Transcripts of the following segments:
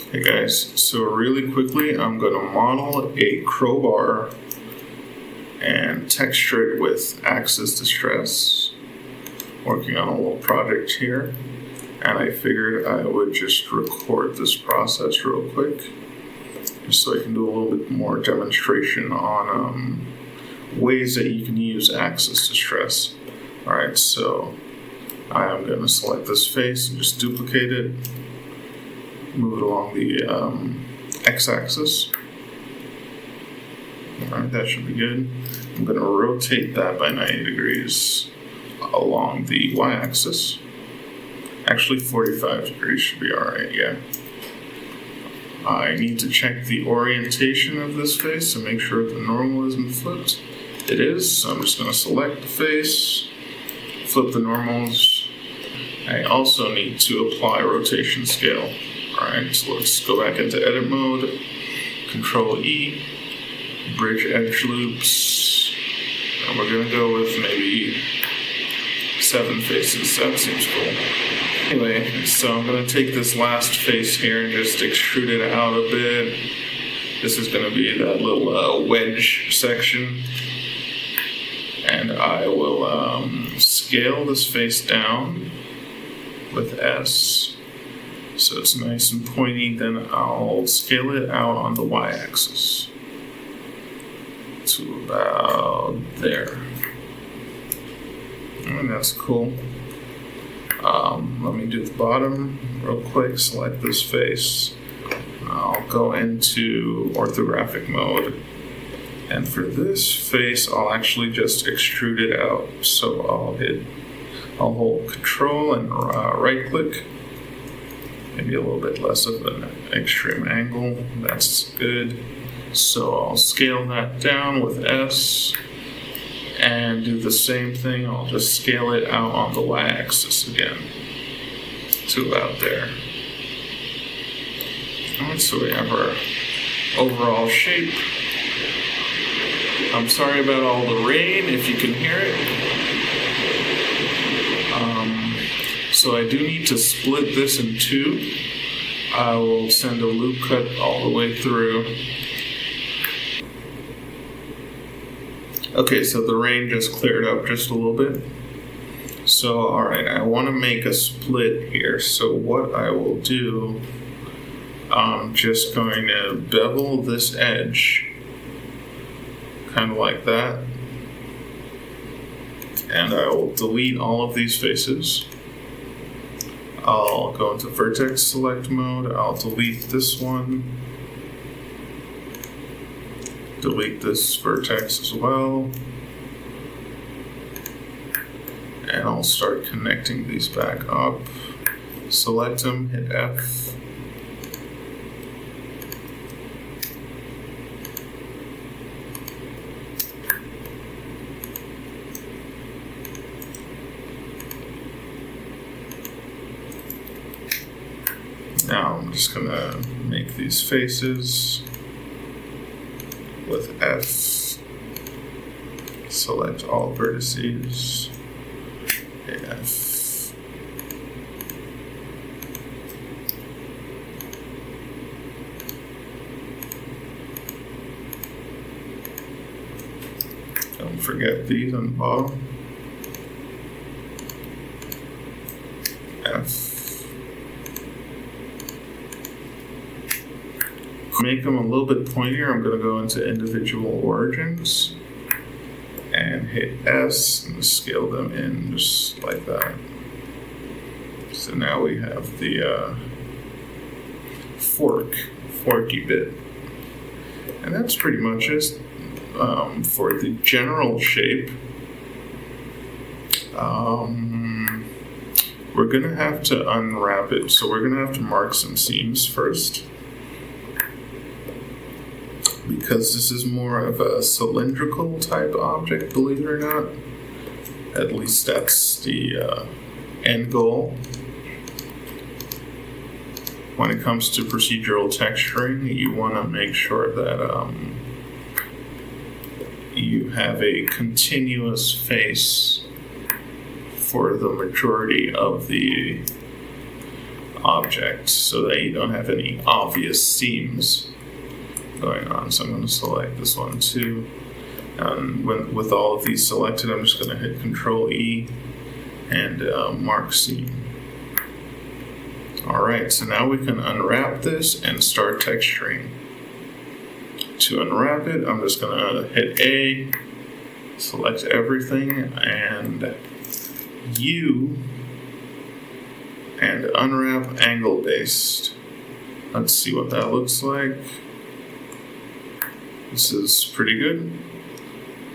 Hey guys, so really quickly I'm going to model a crowbar and texture it with AXZYS Distress. Working on a little project here, and I figured I would just record this process real quick just so I can do a little bit more demonstration on ways that you can use AXZYS Distress. Alright, so I am going to select this face and just duplicate it, move it along the x-axis. Alright, that should be good. I'm going to rotate that by 90 degrees along the y-axis. Actually, 45 degrees should be alright, yeah. I need to check the orientation of this face to make sure the normal isn't flipped. It is, so I'm just going to select the face, flip the normals. I also need to apply rotation scale. Alright, so let's go back into edit mode, Control E, bridge edge loops, and we're going to go with maybe 7 faces. That seems cool. Anyway, so I'm going to take this last face here and just extrude it out a bit. This is going to be that little wedge section. And I will scale this face down with S. So it's nice and pointy. Then I'll scale it out on the y-axis to about there. And that's cool. Let me do the bottom real quick, select this face. I'll go into orthographic mode. And for this face, I'll actually just extrude it out. So I'll hold Control and right click. Maybe a little bit less of an extreme angle. That's good. So I'll scale that down with S. And do the same thing, I'll just scale it out on the y-axis again to about there. Alright, so we have our overall shape. I'm sorry about all the rain, if you can hear it. So I do need to split this in two. I will send a loop cut all the way through. Okay, so the rain just cleared up just a little bit. So, alright, I want to make a split here. So what I will do, I'm just going to bevel this edge, kind of like that. And I will delete all of these faces. I'll go into vertex select mode. I'll delete this one. Delete this vertex as well. And I'll start connecting these back up. Select them, hit F. Now I'm just gonna make these faces with F, select all vertices, F. Don't forget these on the bottom, F. Make them a little bit pointier. I'm going to go into individual origins and hit S and scale them in just like that. So now we have the forky bit. And that's pretty much it for the general shape. We're going to have to unwrap it, so we're going to have to mark some seams first. Because this is more of a cylindrical type object, believe it or not. At least that's the end goal. When it comes to procedural texturing, you want to make sure that you have a continuous face for the majority of the object so that you don't have any obvious seams going on. So I'm going to select this one too. And with all of these selected, I'm just going to hit Control E and mark seam. Alright, so now we can unwrap this and start texturing. To unwrap it, I'm just going to hit A, select everything, and U, and unwrap angle based. Let's see what that looks like. This is pretty good.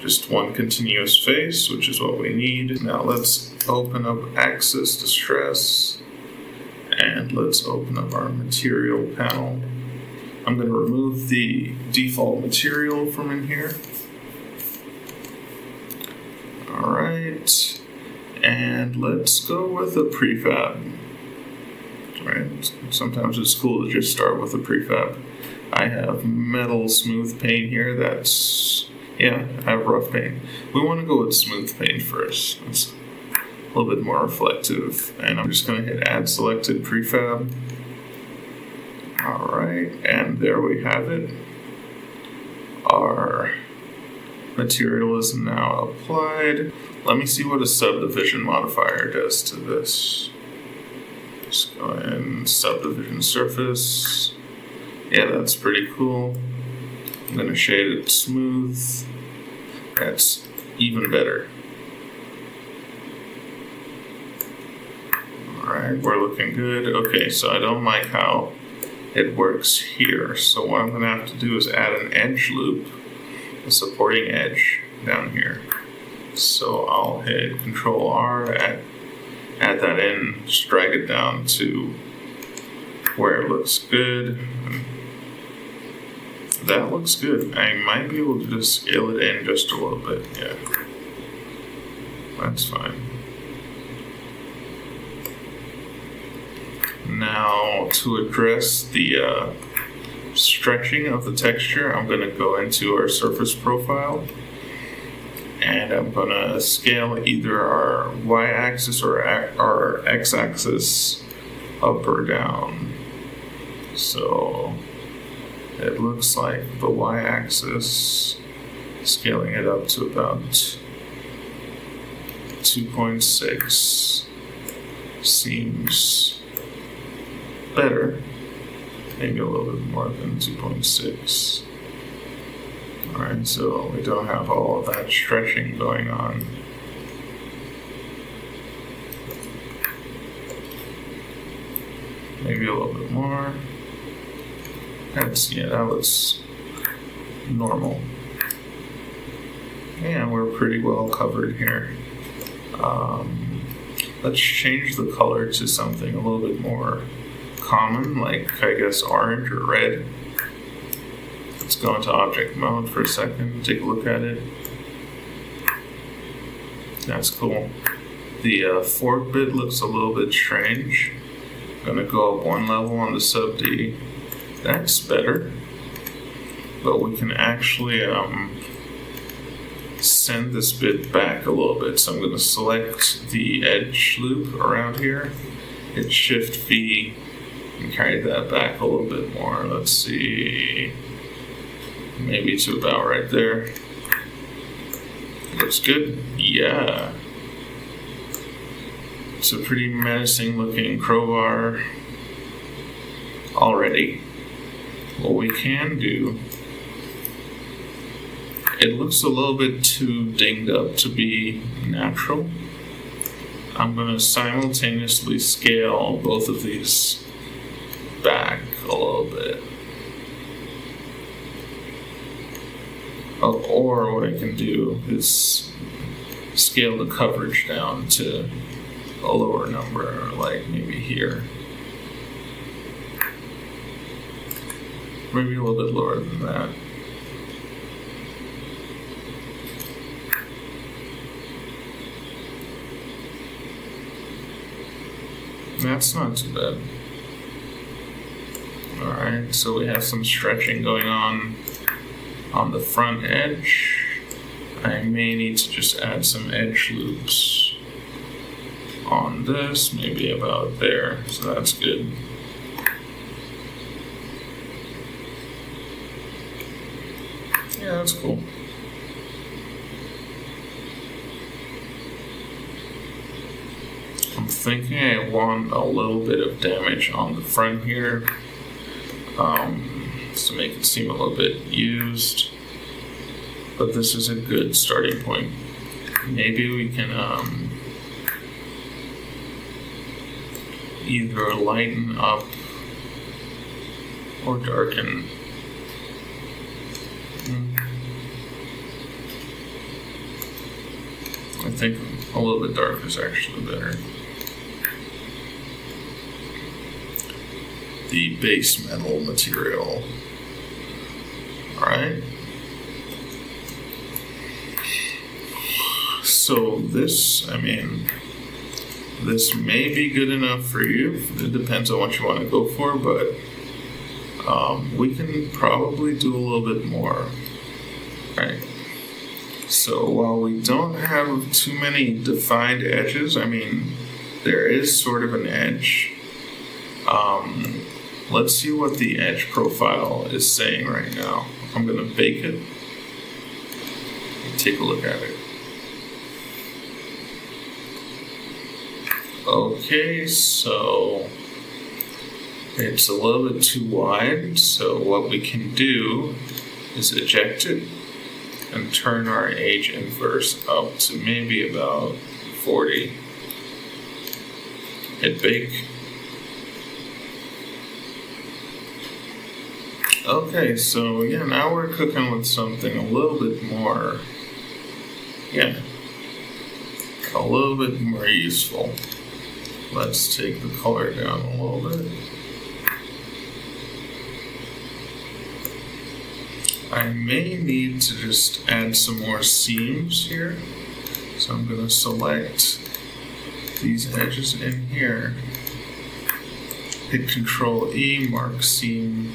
Just one continuous face, which is what we need. Now let's open up AXZYS Distress, and let's open up our material panel. I'm going to remove the default material from in here. Alright, and let's go with a prefab. Right, sometimes it's cool to just start with a prefab. I have metal smooth paint here. I have rough paint. We want to go with smooth paint first. It's a little bit more reflective. And I'm just going to hit add selected prefab. Alright, and there we have it. Our material is now applied. Let me see what a subdivision modifier does to this. Just go ahead and subdivision surface. Yeah, that's pretty cool. I'm going to shade it smooth. That's even better. Alright, we're looking good. Okay, so I don't like how it works here. So what I'm going to have to do is add an edge loop, a supporting edge down here. So I'll hit Control R, add that in, just drag it down to where it looks good. That looks good. I might be able to just scale it in just a little bit. Yeah, that's fine. Now, to address the stretching of the texture, I'm going to go into our surface profile, and I'm going to scale either our y-axis or our x-axis up or down. So it looks like the y-axis, scaling it up to about 2.6 seems better. Maybe a little bit more than 2.6. Alright, so we don't have all of that stretching going on. Maybe a little bit more. That looks normal. Yeah, we're pretty well covered here. Let's change the color to something a little bit more common, like I guess orange or red. Let's go into object mode for a second, take a look at it. That's cool. The fork bit looks a little bit strange. I'm gonna go up one level on the sub D. That's better. But we can actually send this bit back a little bit. So I'm gonna select the edge loop around here, hit Shift V, and carry that back a little bit more. Let's see, maybe to about right there. Looks good. Yeah. It's a pretty menacing looking crowbar already. What we can do, it looks a little bit too dinged up to be natural. I'm going to simultaneously scale both of these back a little bit. Or what I can do is scale the coverage down to a lower number, like maybe here. Maybe a little bit lower than that. That's not too bad. Alright, so we have some stretching going on the front edge. I may need to just add some edge loops on this, maybe about there, so that's good. Yeah, that's cool. I'm thinking I want a little bit of damage on the front here, just to make it seem a little bit used. But this is a good starting point. Maybe we can either lighten up or darken. I think a little bit darker is actually better. The base metal material. Alright. So this, this may be good enough for you. It depends on what you want to go for, but we can probably do a little bit more. Right. So while we don't have too many defined edges, there is sort of an edge. Let's see what the edge profile is saying right now. I'm going to bake it. Take a look at it. Okay, so it's a little bit too wide, so what we can do is eject it and turn our age inverse up to maybe about 40. Hit bake. Okay, so yeah, now we're cooking with something a little bit more, a little bit more useful. Let's take the color down a little bit. I may need to just add some more seams here. So I'm going to select these edges in here. Hit Control E, mark seam.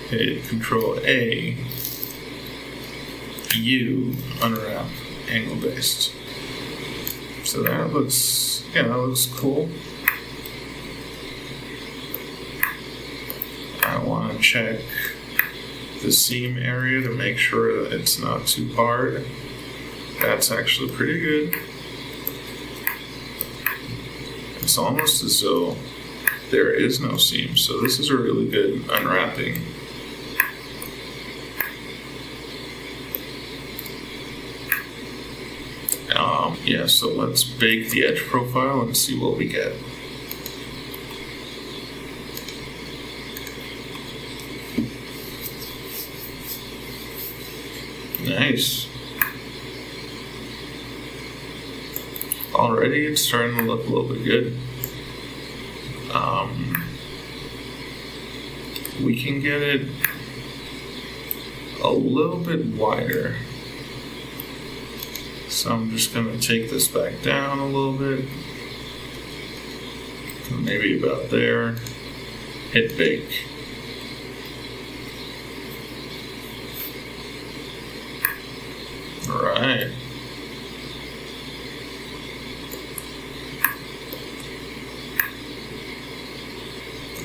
Hit Control A, U, unwrap, angle based. So that looks cool. I want to check the seam area to make sure that it's not too hard. That's actually pretty good. It's almost as though there is no seam, so this is a really good unwrapping. So let's bake the edge profile and see what we get. Nice. Already it's starting to look a little bit good. We can get it a little bit wider. So I'm just going to take this back down a little bit. Maybe about there. Hit bake. Alright.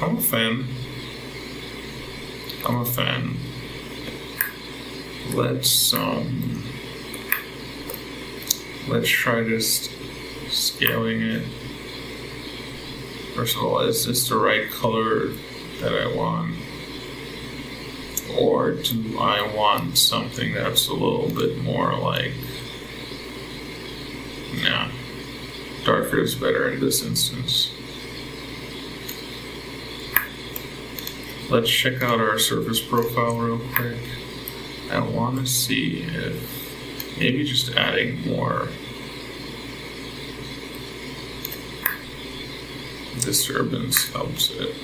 I'm a fan. Let's try just scaling it. First of all, is this the right color that I want? Or do I want something that's a little bit more like... Nah, darker is better in this instance. Let's check out our surface profile real quick. I want to see if maybe just adding more disturbance helps it.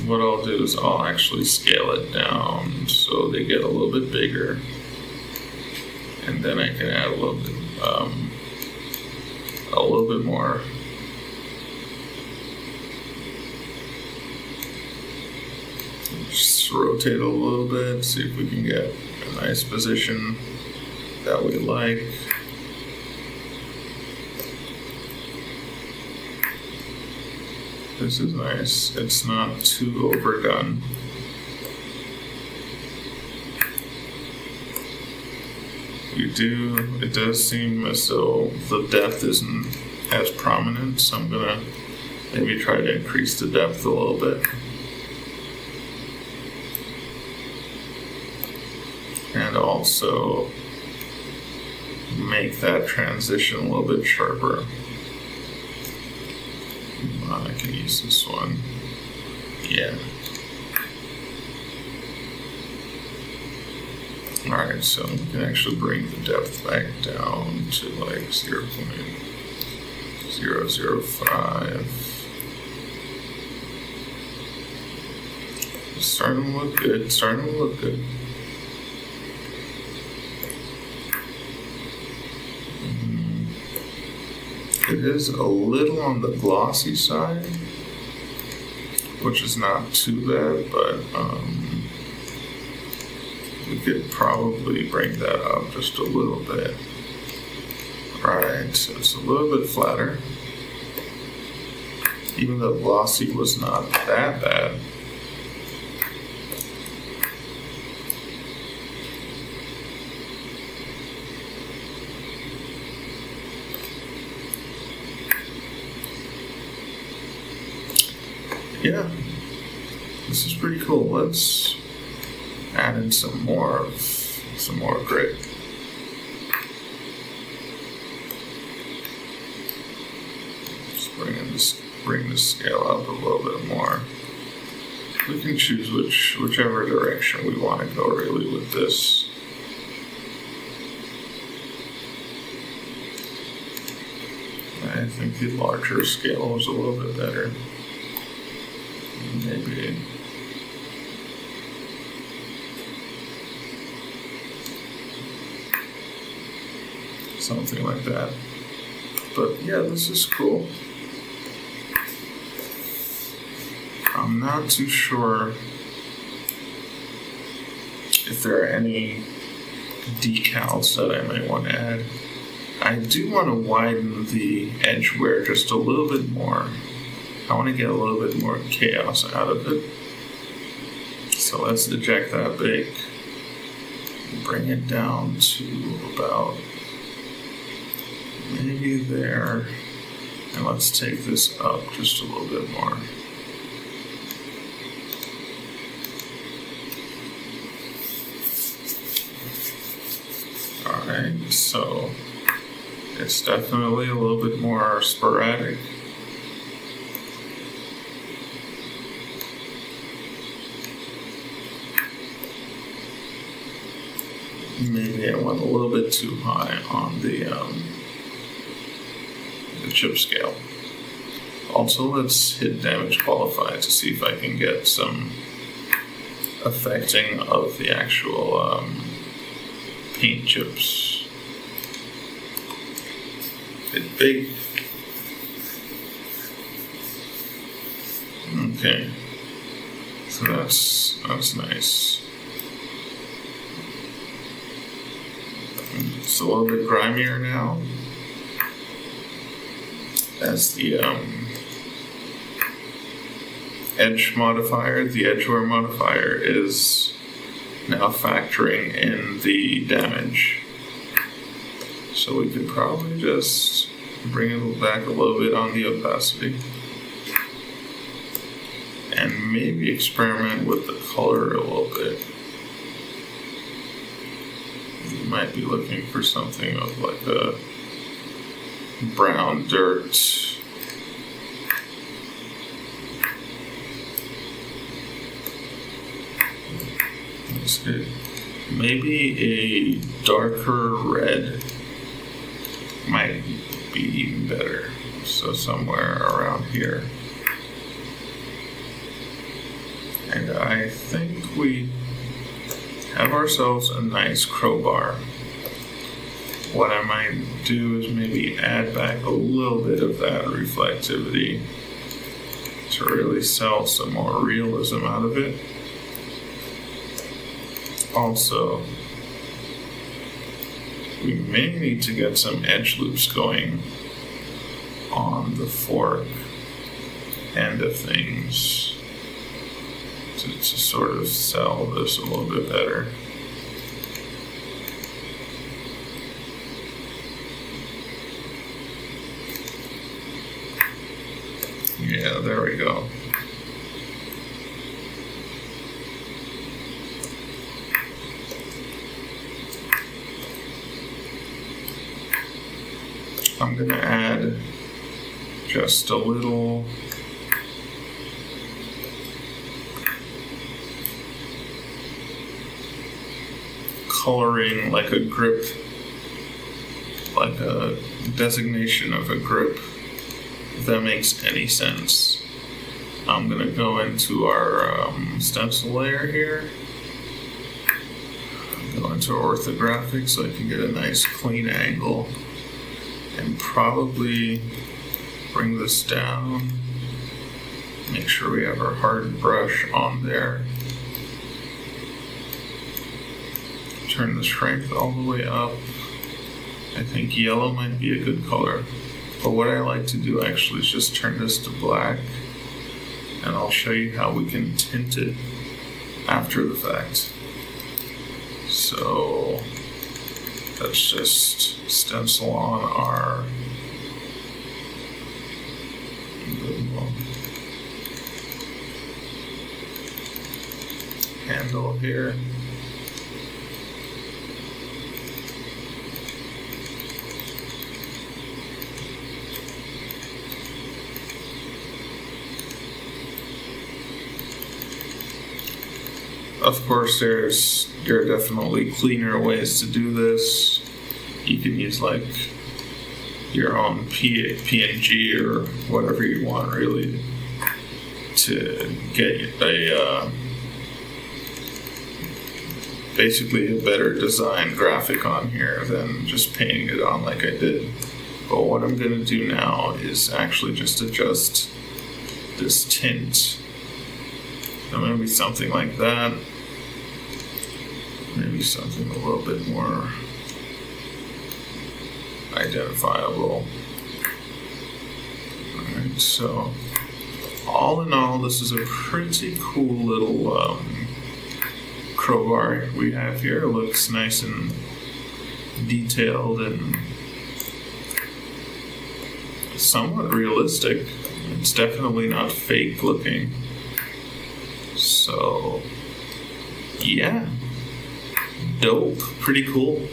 What I'll do is I'll actually scale it down so they get a little bit bigger, and then I can add a little bit more. Just rotate it a little bit, see if we can get a nice position. that we like. This is nice. It's not too overdone. It does seem as though the depth isn't as prominent, so I'm gonna maybe try to increase the depth a little bit. And also make that transition a little bit sharper. I can use this one. Yeah. Alright, so we can actually bring the depth back down to like 0.005. It's starting to look good. It is a little on the glossy side, which is not too bad, but we could probably bring that up just a little bit. Right, so it's a little bit flatter. Even though glossy was not that bad. Yeah, this is pretty cool. Let's add in some more grit. Just bring the scale up a little bit more. We can choose whichever direction we want to go really with this. I think the larger scale is a little bit better. Maybe something like that. But yeah, this is cool. I'm not too sure if there are any decals that I might want to add. I do want to widen the edge wear just a little bit more. I want to get a little bit more chaos out of it. So let's eject that bake. Bring it down to about maybe there. And let's take this up just a little bit more. Alright, so it's definitely a little bit more sporadic. Maybe I went a little bit too high on the chip scale. Also, let's hit damage qualify to see if I can get some affecting of the actual paint chips. Bit big. Okay, so that's nice. It's a little bit grimier now, as the edge modifier, the edgeware modifier, is now factoring in the damage. So we could probably just bring it back a little bit on the opacity. And maybe experiment with the color a little bit. You might be looking for something of like a brown dirt. That's good. Maybe a darker red might be even better. So somewhere around here. And I think we have ourselves a nice crowbar. What I might do is maybe add back a little bit of that reflectivity to really sell some more realism out of it. We may need to get some edge loops going on the fork end of things to sort of sell this a little bit better. Yeah, there we go. I'm going to add just a little coloring, like a grip, like a designation of a grip, if that makes any sense. I'm going to go into our stencil layer here, go into orthographic so I can get a nice clean angle, and probably bring this down, make sure we have our hard brush on there. Turn the strength all the way up. I think yellow might be a good color, but what I like to do actually is just turn this to black, and I'll show you how we can tint it after the fact. So let's just stencil on our handle here. Of course, there are definitely cleaner ways to do this. You can use like your own PNG or whatever you want, really, to get a basically a better design graphic on here than just painting it on like I did. But what I'm going to do now is actually just adjust this tint. So maybe something like that. Maybe something a little bit more identifiable. Alright, so all in all, this is a pretty cool little crowbar we have here. It looks nice and detailed and somewhat realistic. It's definitely not fake looking. So, yeah. Dope. Pretty cool.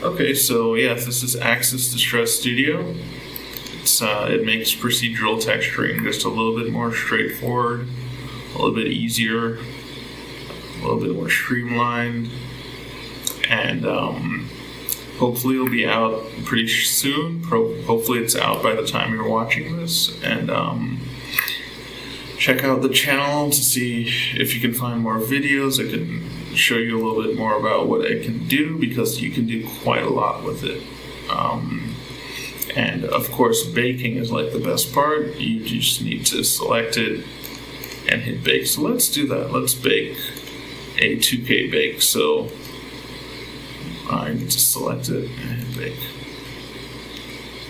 Okay, so yeah, this is AXZYS Distress Studio. It makes procedural texturing just a little bit more straightforward, a little bit easier, a little bit more streamlined, and hopefully it'll be out pretty soon. Hopefully it's out by the time you're watching this, and check out the channel to see if you can find more videos. I can show you a little bit more about what I can do, because you can do quite a lot with it. And of course, baking is like the best part. You just need to select it and hit bake. So let's do that. Let's bake a 2K bake. So I need to select it and hit bake.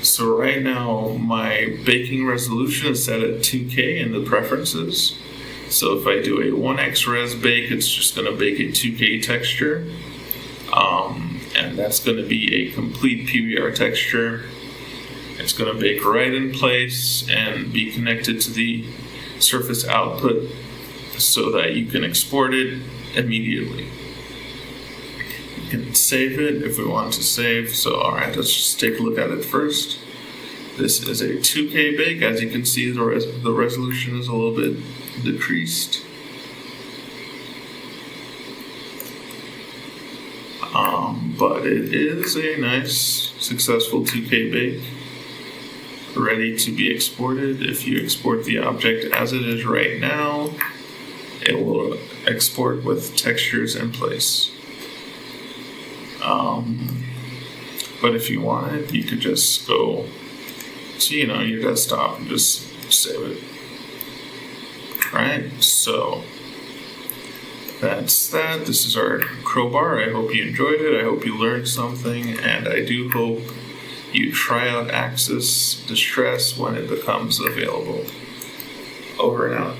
So right now my baking resolution is set at 2K in the preferences. So if I do a 1x res bake, it's just going to bake a 2K texture. And that's going to be a complete PBR texture. It's going to bake right in place and be connected to the surface output so that you can export it immediately. You can save it if we want to save. So alright, let's just take a look at it first. This is a 2K bake. As you can see, the resolution is a little bit decreased. But it is a nice, successful 2K bake, ready to be exported. If you export the object as it is right now, it will export with textures in place. But if you want it, you could just go to your desktop and just save it. Right? So that's that. This is our crowbar. I hope you enjoyed it. I hope you learned something, and I do hope you try out AXZYS Distress when it becomes available. Over and out.